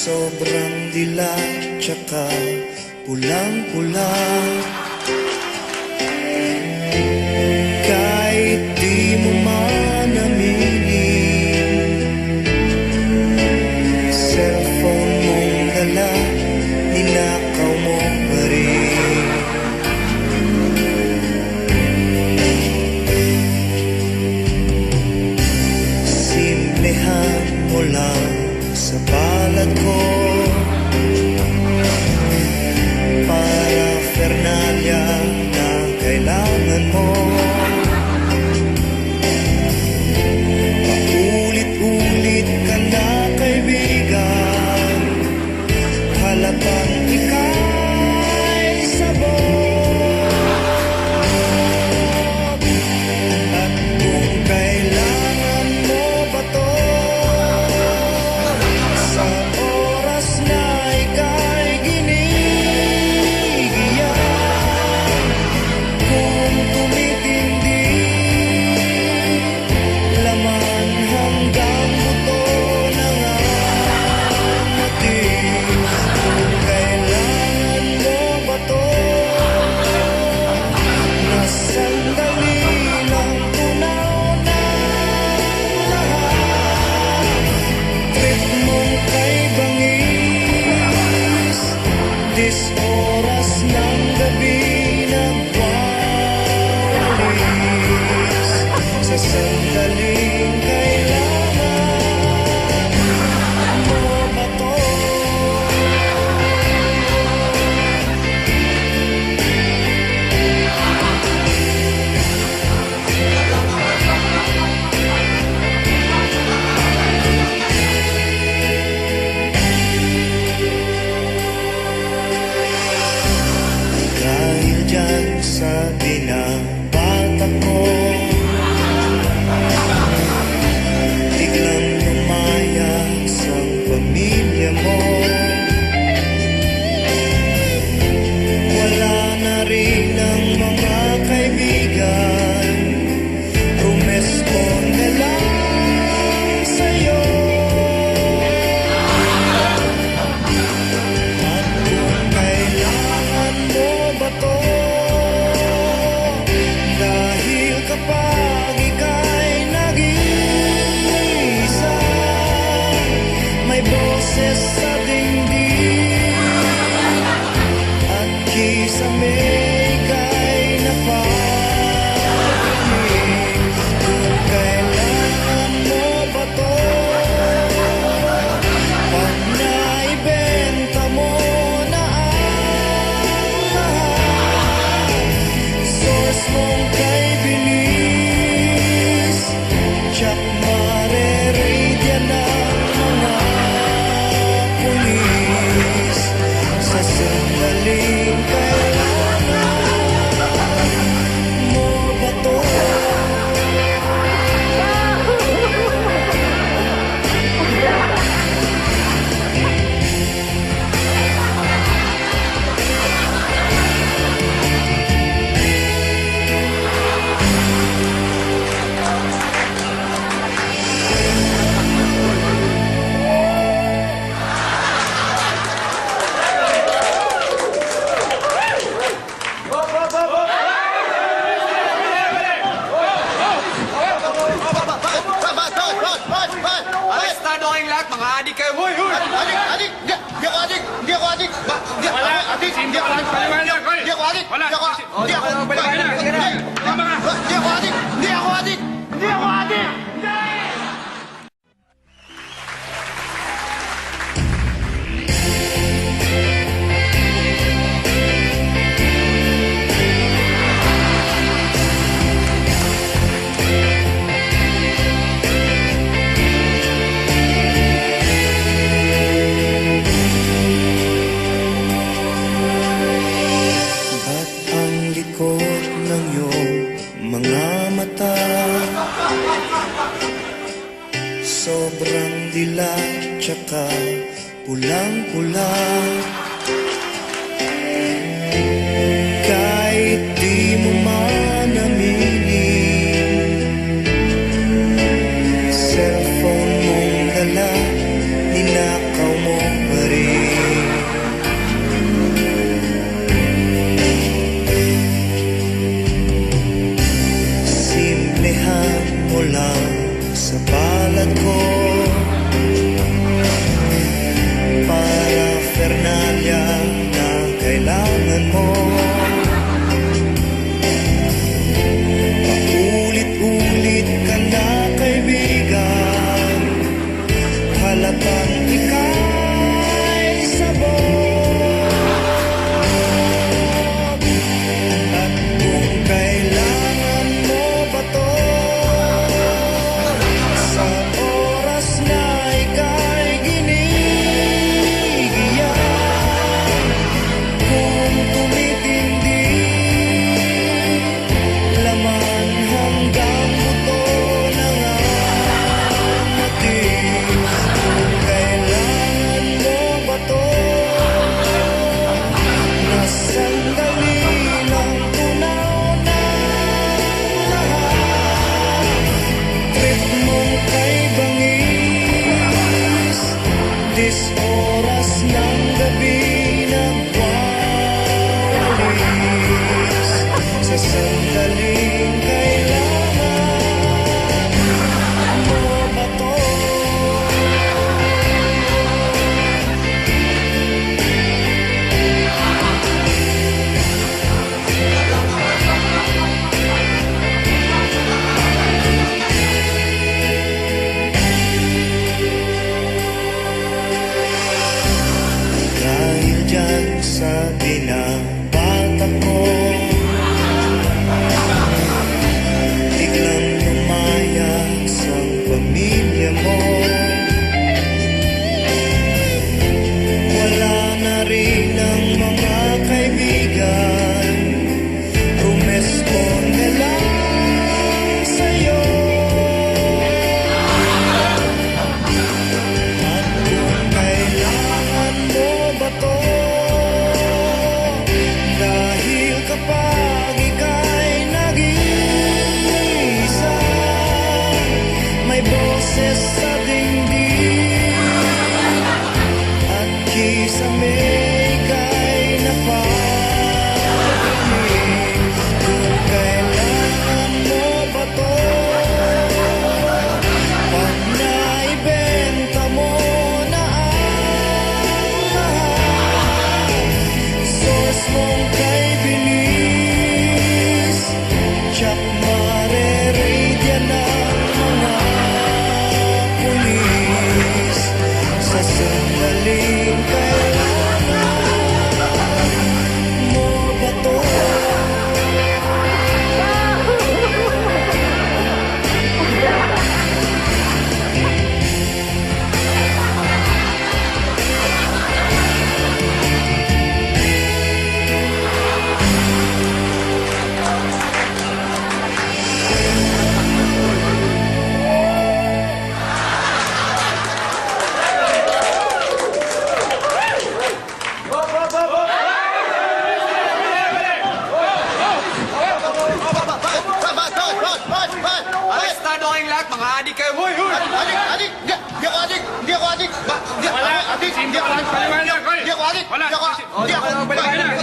Sobrang dilaw tsaka pulang-pula. Kahit di mo man aminin, cellphone mong dala, ninakaw mo pa rin. Simplehan mo lang sa palad ko, paraphernalia na kailangan mo. Paulit-ulit ka na kaibigan, halatang ika'y sabog. At kung kailangan mo ba to, sa oras na ika'y ginigiyan, kung tumitindi laman hanggang buto ng ating. Kung kailangan mo ba to, na sandali lang tunaw na lahat. Trip mong kay bangis, dis oras ng gabi nagwawalis. Sa sandaling kailangan mo ba to? Dahil dyan sa binabatak mo, biglang lumayas ang pamilya mo. Wala na rin ang mga kaibigan, rumespond na lang sa'yo. At kung kailangan mo ba to, dahil kapag ika'y nag-iisa, may boses sa dingding at kisame ika'y naparinig. Kung kailangan mo ba to, pag naibenta mo na ang lahat, source mong kay bilis, tsak marerate yan ang mga pulis. Sa sandaling kailangan mo ba to? Arestado kayong lahat, mga adik kayo. Hoy, hoy! Adik! Di ako adik! Di ako adik! Di ako adik! Di ako adik! Di ako adik! Wala. Di ako adik! Di ako adik! Di ako adik! Di ako adik! Di ako adik! Ba't ang likot ng iyong mga mata? Sobrang dilaw tsaka pulang-pula. Kahit di mo man aminin, cellphone mong dala, ninakaw mo pa oras ng gabi nagwawalis sa sandaling kailangan mo ba to? Dahil dyan sa binabatak mo, biglang lumayas ang pamilya mo. Wala na rin ang mga kaibigan, rumesponde lang sa'yo. At kung kailangan mo ba to, dahil kapag ika'y nag-iisa, may boses sa dingding at kisame ika'y napaparinig. Kung kailangan mo ba to, pag naibenta mo na ang lahat, source mong kay bilis, tsak marerate yan ang mga pulis. Sa sandaling kailangan mo ba to? Arestado kayong lahat, mga adik kayo. Hoy, hoy! Adik! Di ako adik! Di ako adik! Di ako adik! Di ako adik! Di ako adik! Di ako adik! Di ako adik!